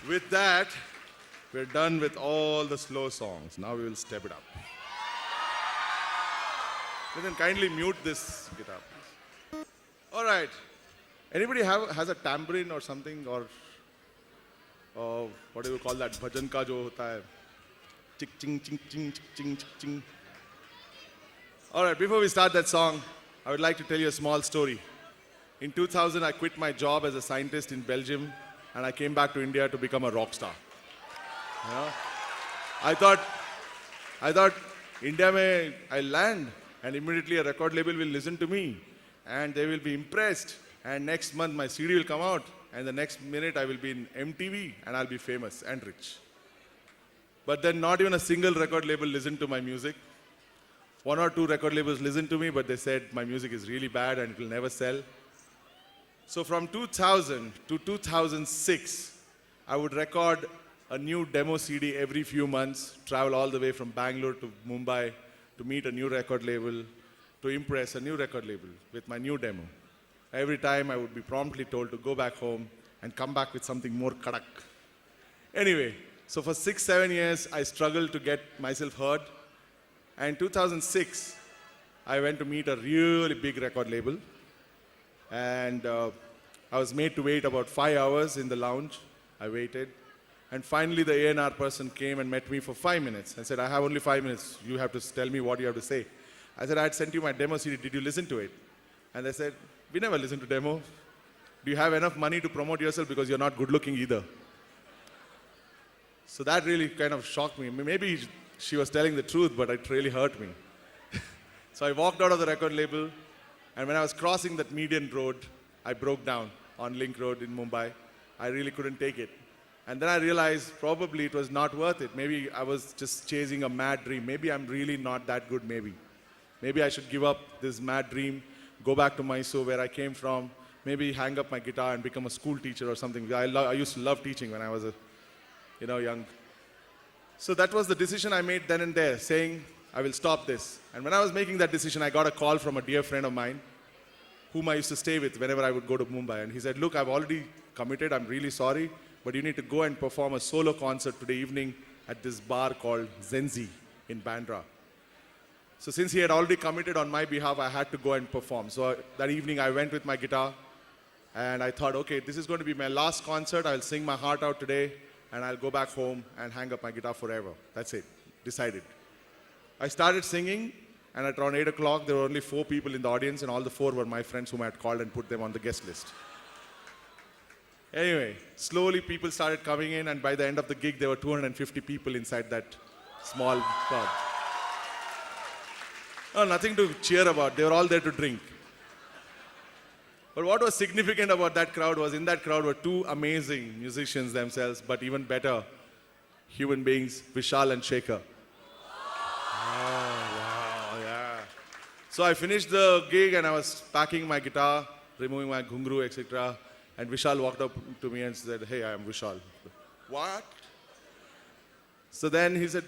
With that, we're done with all the slow songs. Now we will step it up. Then kindly mute this guitar, please. All right. Anybody has a tambourine or something, or what do you call that? Bhajan ka jo hota hai. Chick ching ching ching chick ching chick ching. All right. Before we start that song, I would like to tell you a small story. In 2000, I quit my job as a scientist in Belgium, and I came back to India to become a rock star. You know? I thought India mein I'll land, and immediately a record label will listen to me, and they will be impressed. And next month my CD will come out, and the next minute I will be in MTV, and I'll be famous and rich. But then not even a single record label listened to my music. One or two record labels listened to me, but they said my music is really bad and it will never sell. So from 2000 to 2006, I would record a new demo CD every few months, travel all the way from Bangalore to Mumbai to meet a new record label, to impress a new record label with my new demo. Every time I would be promptly told to go back home and come back with something more kadak. Anyway, so for 6-7 years, I struggled to get myself heard. And in 2006, I went to meet a really big record label. And I was made to wait about 5 hours in the lounge. I waited. And finally, the A&R person came and met me for 5 minutes and said, I have only 5 minutes. You have to tell me what you have to say. I said, I had sent you my demo CD. Did you listen to it? And they said, we never listen to demo. Do you have enough money to promote yourself because you're not good looking either? So that really kind of shocked me. Maybe she was telling the truth, but it really hurt me. So I walked out of the record label, and when I was crossing that median road, I broke down on Link Road in Mumbai. I really couldn't take it. And then I realized probably it was not worth it. Maybe I was just chasing a mad dream. Maybe I'm really not that good, maybe. Maybe I should give up this mad dream, go back to Mysore where I came from, maybe hang up my guitar and become a school teacher or something. I used to love teaching when I was young. So that was the decision I made then and there, saying, I will stop this. And when I was making that decision, I got a call from a dear friend of mine, whom I used to stay with whenever I would go to Mumbai. And he said, look, I've already committed, I'm really sorry, but you need to go and perform a solo concert today evening at this bar called Zenzi in Bandra. So since he had already committed on my behalf, I had to go and perform. So that evening I went with my guitar, and I thought, okay, this is going to be my last concert. I'll sing my heart out today, and I'll go back home and hang up my guitar forever. That's it. Decided. I started singing, and at around 8 o'clock, there were only 4 people in the audience, and all the 4 were my friends whom I had called and put them on the guest list. Anyway, slowly people started coming in, and by the end of the gig, there were 250 people inside that small pub. No, nothing to cheer about. They were all there to drink. But what was significant about that crowd was in that crowd were 2 amazing musicians themselves, but even better human beings, Vishal and Shekhar. Oh, wow, yeah. So I finished the gig and I was packing my guitar, removing my ghungru, etc. And Vishal walked up to me and said, hey, I am Vishal. What? So then he said,